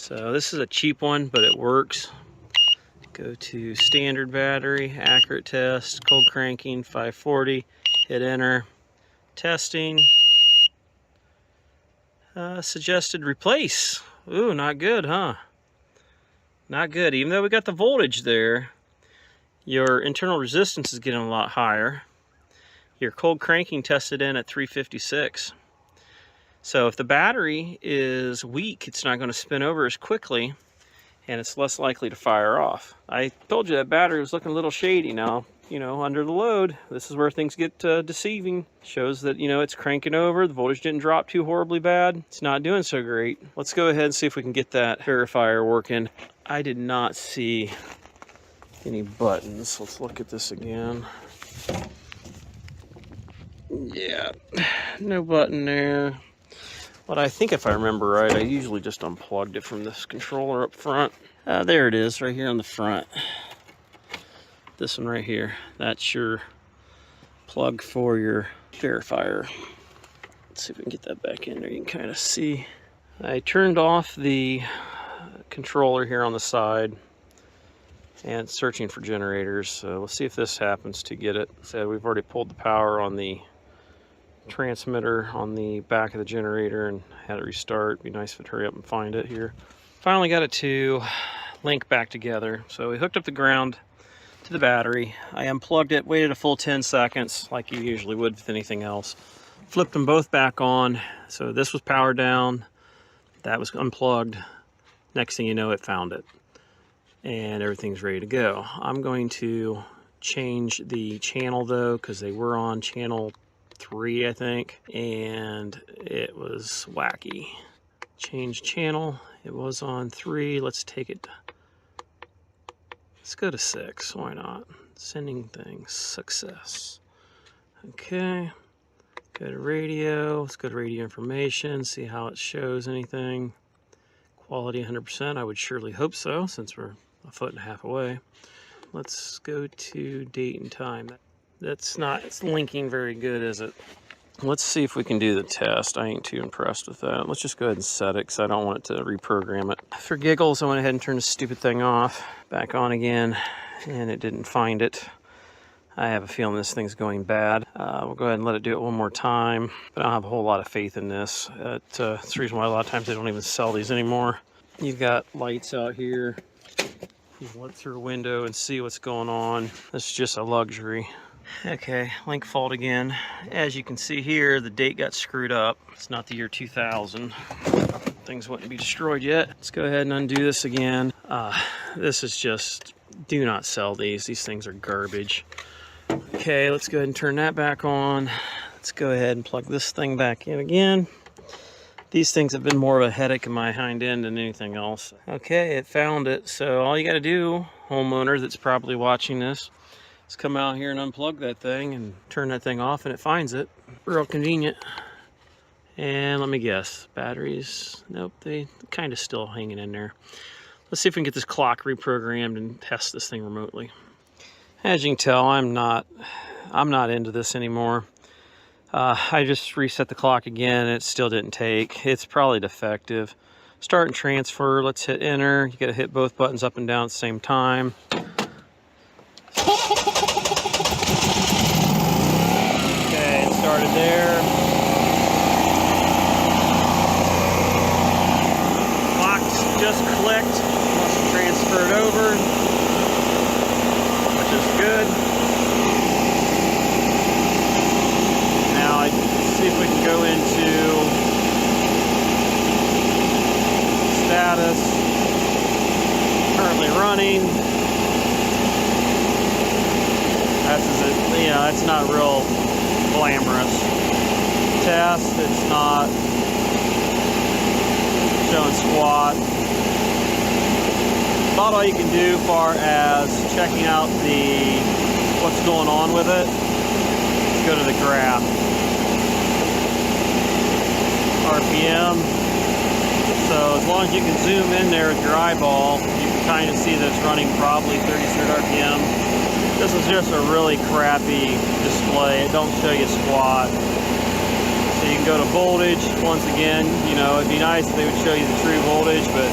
So this is a cheap one, but it works. Go to standard battery, accurate test, cold cranking, 540, hit enter, testing, suggested replace. Ooh, not good, huh? Not good. Even though we got the voltage there, your internal resistance is getting a lot higher. Your cold cranking tested in at 356. So if the battery is weak, it's not going to spin over as quickly, and it's less likely to fire off. I told you that battery was looking a little shady now. You know, under the load, this is where things get deceiving. Shows that, you know, it's cranking over. The voltage didn't drop too horribly bad. It's not doing so great. Let's go ahead and see if we can get that verifier working. I did not see any buttons. Let's look at this again. Yeah, no button there. But I think if I remember right, I usually just unplugged it from this controller up front. There it is, right here on the front. This one right here. That's your plug for your verifier. Let's see if we can get that back in there. You can kind of see. I turned off the controller here on the side and it's searching for generators. So let's see if this happens to get it. So we've already pulled the power on the transmitter on the back of the generator and had it restart. Be nice if it hurry up and find it here. Finally got it to link back together. So we hooked up the ground to the battery. I unplugged it, waited a full 10 seconds like you usually would with anything else. Flipped them both back on. So this was powered down, that was unplugged. Next thing you know, it found it. And everything's ready to go. I'm going to change the channel though, because they were on channel 3, I think, and it was wacky. Change channel, it was on 3. Let's take it, let's go to 6, why not? Sending things, success. Okay, go to radio, let's go to radio information, see how it shows anything. Quality 100%, I would surely hope so, since we're a foot and a half away. Let's go to date and time. That's not, it's linking very good, is it? Let's see if we can do the test. I ain't too impressed with that. Let's just go ahead and set it because I don't want it to reprogram it. For giggles, I went ahead and turned the stupid thing off. Back on again, and it didn't find it. I have a feeling this thing's going bad. We'll go ahead and let it do it one more time. But I don't have a whole lot of faith in this. It's the reason why a lot of times they don't even sell these anymore. You've got lights out here. You can look through a window and see what's going on. This is just a luxury. Okay, link fault again. As you can see here, the date got screwed up. It's not the year 2000. Things wouldn't be destroyed yet. Let's go ahead and undo this again. This is just, do not sell these. These things are garbage. Okay, let's go ahead and turn that back on. Let's go ahead and plug this thing back in again. These things have been more of a headache in my hind end than anything else. Okay, it found it. So all you gotta do, homeowner that's probably watching this, is come out here and unplug that thing and turn that thing off and it finds it. Real convenient. And let me guess, batteries, nope, they kind of still hanging in there. Let's see if we can get this clock reprogrammed and test this thing remotely. As you can tell, I'm not into this anymore. I just reset the clock again and it still didn't take. It's probably defective. Start and transfer, let's hit enter. You gotta hit both buttons up and down at the same time. Okay, it started there. Clock's just clicked. Must have transferred over, which is good. Now I see if we can go into status. Currently running. That's not real glamorous. Test, it's not showing squat. About all you can do far as checking out what's going on with it. Let's go to the graph. RPM. So as long as you can zoom in there with your eyeball, you can kind of see that it's running probably 33 RPM. This is just a really crappy display. It don't show you squat. So you can go to voltage. Once again, you know, it'd be nice if they would show you the true voltage, but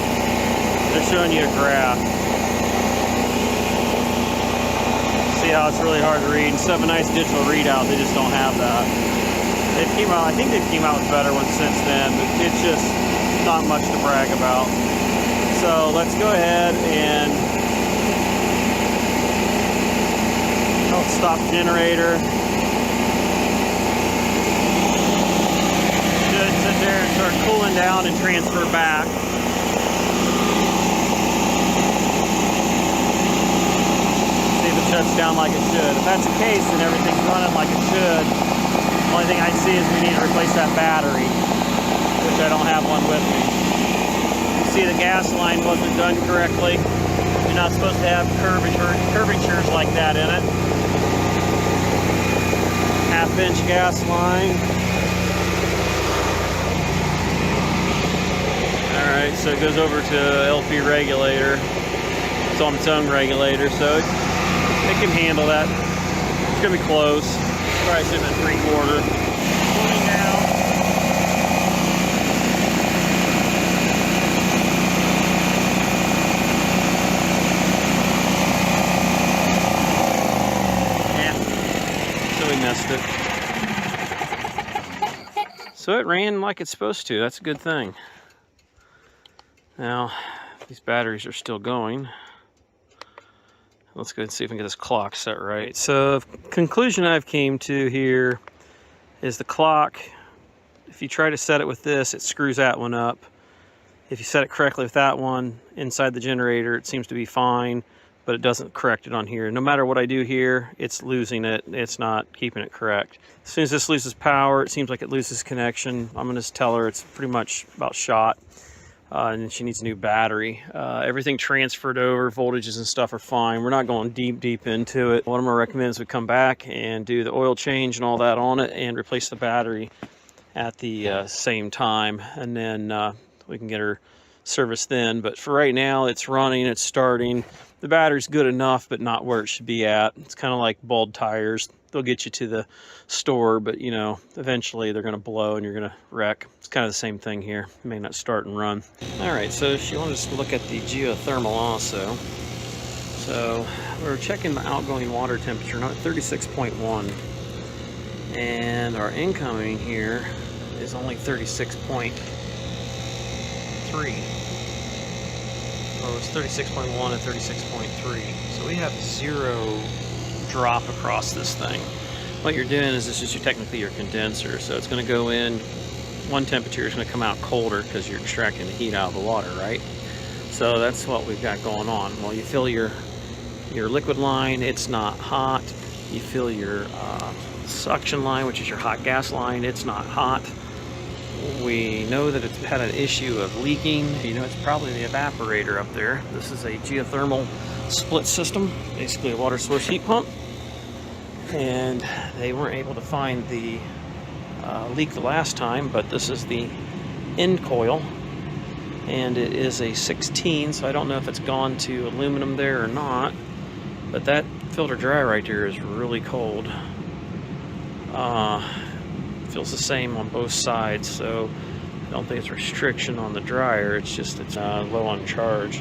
They're showing you a graph. See how it's really hard to read. Instead of a nice digital readout, they just don't have that. They came out, I think they've came out with better ones since then, but it's just not much to brag about. So let's go ahead and stop generator. Should sit there and start cooling down and transfer back. See if it shuts down like it should. If that's the case, then everything's running like it should. The only thing I see is we need to replace that battery, which I don't have one with me. You see the gas line wasn't done correctly. You're not supposed to have curvatures like that in it. Half-inch gas line. Alright, so it goes over to LP regulator. It's on its own regulator, so it can handle that. It's going to be close. Probably should have been 3/4. Cooling down. We missed it. So it ran like it's supposed to. That's a good thing. Now, these batteries are still going. Let's go and see if we can get this clock set right. So, conclusion I've came to here is the clock, if you try to set it with this, it screws that one up. If you set it correctly with that one inside the generator, it seems to be fine, but it doesn't correct it on here. No matter what I do here, it's losing it. It's not keeping it correct. As soon as this loses power, it seems like it loses connection. I'm gonna just tell her it's pretty much about shot, and she needs a new battery. Everything transferred over, voltages and stuff are fine. We're not going deep into it. What I'm gonna recommend is we come back and do the oil change and all that on it and replace the battery at the same time, and then we can get her serviced then. But for right now, it's running, it's starting. The battery's good enough, but not where it should be at. It's kind of like bald tires. They'll get you to the store, but you know, eventually they're gonna blow and you're gonna wreck. It's kind of the same thing here. It may not start and run. All right, so she wanted us to look at the geothermal also. So we're checking the outgoing water temperature, not 36.1. And our incoming here is only 36.3. Well, it's 36.1 and 36.3. So we have 0 drop across this thing. What you're doing is this is technically your condenser. So it's going to go in, one temperature is going to come out colder because you're extracting the heat out of the water, right? So that's what we've got going on. Well, you fill your liquid line, it's not hot. You fill your suction line, which is your hot gas line, it's not hot. We know that it's had an issue of leaking. You know, it's probably the evaporator up there. This is a geothermal split system, basically a water source heat pump. And they weren't able to find the leak the last time, but this is the end coil. And it is a 16, so I don't know if it's gone to aluminum there or not. But that filter dry right there is really cold. Feels the same on both sides, so I don't think it's restriction on the dryer, it's just it's low on charge.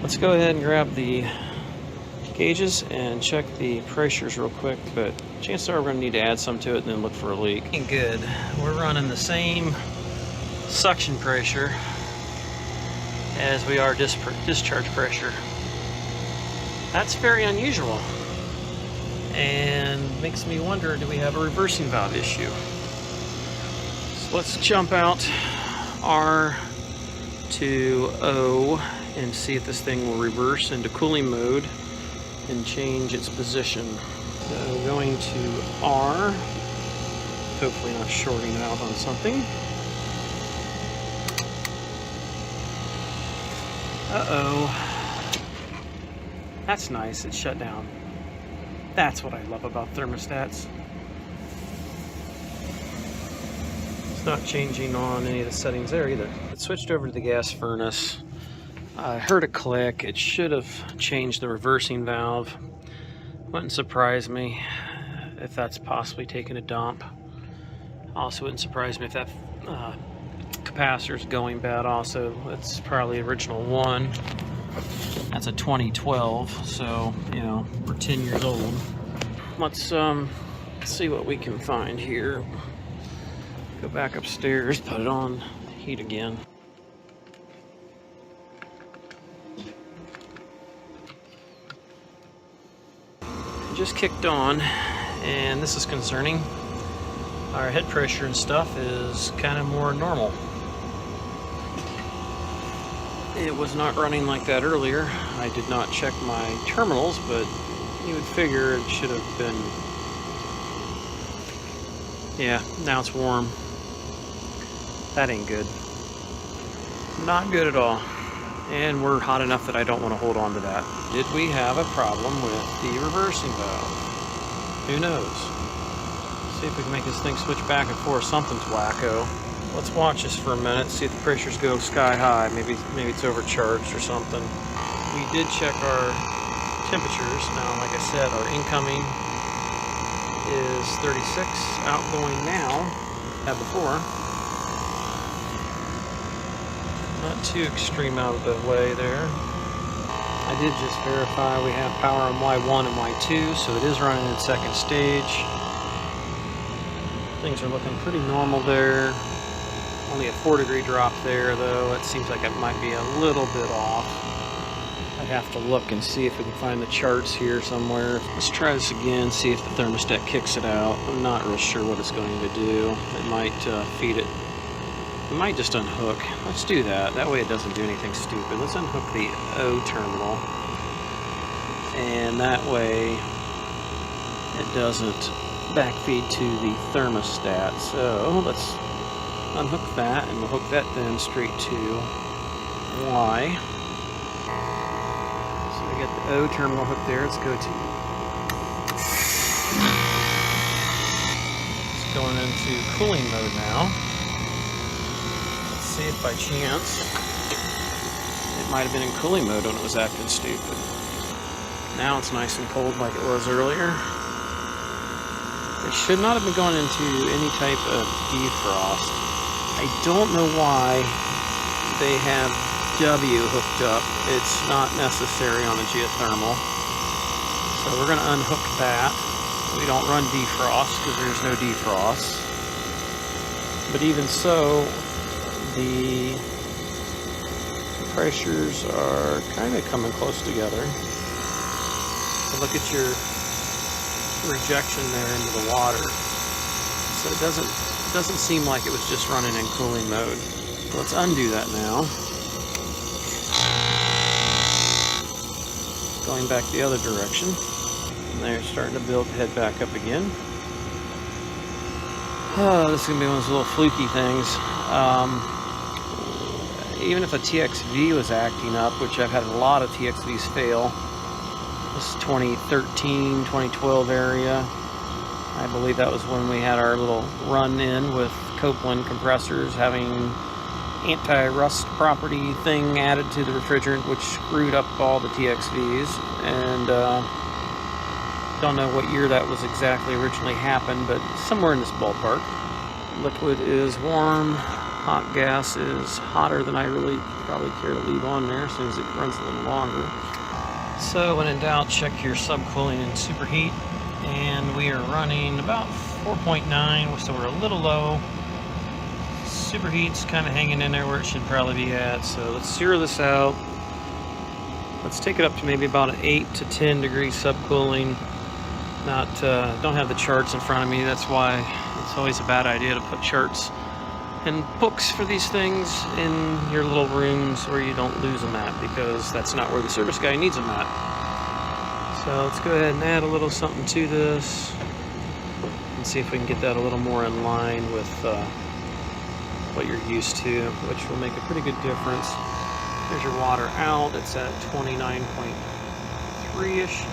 Let's go ahead and grab the gauges and check the pressures real quick, but chances are we're going to need to add some to it and then look for a leak. Good. We're running the same suction pressure as we are discharge pressure. That's very unusual and makes me wonder, do we have a reversing valve issue? Let's jump out R to O and see if this thing will reverse into cooling mode and change its position. So going to R, hopefully not shorting out on something. Uh-oh. That's nice, it's shut down. That's what I love about thermostats. Not changing on any of the settings there either. It switched over to the gas furnace. I heard a click. It should have changed the reversing valve. Wouldn't surprise me if that's possibly taking a dump. Also wouldn't surprise me if that capacitor's going bad also. It's probably original one. That's a 2012, so, you know, we're 10 years old. Let's see what we can find here. Go back upstairs, put it on heat again. Just kicked on, and this is concerning. Our head pressure and stuff is kind of more normal. It was not running like that earlier. I did not check my terminals, but you would figure it should have been. Yeah, now it's warm. That ain't good. Not good at all. And we're hot enough that I don't want to hold on to that. Did we have a problem with the reversing valve? Who knows? See if we can make this thing switch back and forth. Something's wacko. Let's watch this for a minute, see if the pressures go sky high. Maybe it's overcharged or something. We did check our temperatures. Now, like I said, our incoming is 36, outgoing now, had before. Not too extreme out of the way there. I did just verify we have power on Y1 and Y2, so it is running in second stage. Things are looking pretty normal there. Only a 4-degree drop there, though. It seems like it might be a little bit off. I'd have to look and see if we can find the charts here somewhere. Let's try this again, see if the thermostat kicks it out. I'm not real sure what it's going to do. It might feed it. It might just unhook. Let's do that. That way it doesn't do anything stupid. Let's unhook the O terminal. And that way it doesn't backfeed to the thermostat. So let's unhook that, and we'll hook that then straight to Y. So we got the O terminal hooked there. Let's go to. It's going into cooling mode now. See if by chance it might have been in cooling mode when it was acting stupid. Now it's nice and cold like it was earlier. It should not have been going into any type of defrost. I don't know why they have W hooked up. It's not necessary on a geothermal. So we're going to unhook that. We don't run defrost because there's no defrost. But even so, the pressures are kind of coming close together. So look at your rejection there into the water. So it doesn't seem like it was just running in cooling mode. Let's undo that now. Going back the other direction. And they're starting to build the head back up again. Oh, this is going to be one of those little fluky things. Even if a TXV was acting up, which I've had a lot of TXVs fail, this 2013, 2012 area, I believe that was when we had our little run-in with Copeland compressors having anti-rust property thing added to the refrigerant, which screwed up all the TXVs. And don't know what year that was exactly originally happened, but somewhere in this ballpark. Liquid is warm. Hot gas is hotter than I really probably care to leave on there as soon as it runs a little longer. So when in doubt, check your subcooling and superheat. And we are running about 4.9, so we're a little low. Superheat's kind of hanging in there where it should probably be at. So let's zero this out. Let's take it up to maybe about an 8 to 10 degree subcooling. Don't have the charts in front of me. That's why it's always a bad idea to put charts and books for these things in your little rooms where you don't lose them at, because that's not where the service guy needs them at. So let's go ahead and add a little something to this and see if we can get that a little more in line with what you're used to, which will make a pretty good difference. There's your water out. It's at 29.3-ish.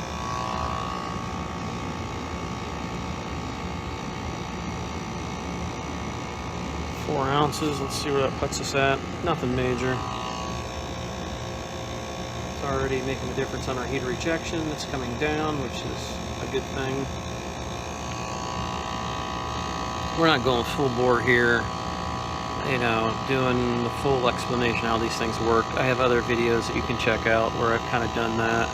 Four ounces. Let's see where that puts us at. Nothing major. It's already making a difference on our heat rejection. It's coming down, which is a good thing. We're not going full bore here. you know, doing the full explanation how these things work. I have other videos that you can check out where I've kind of done that.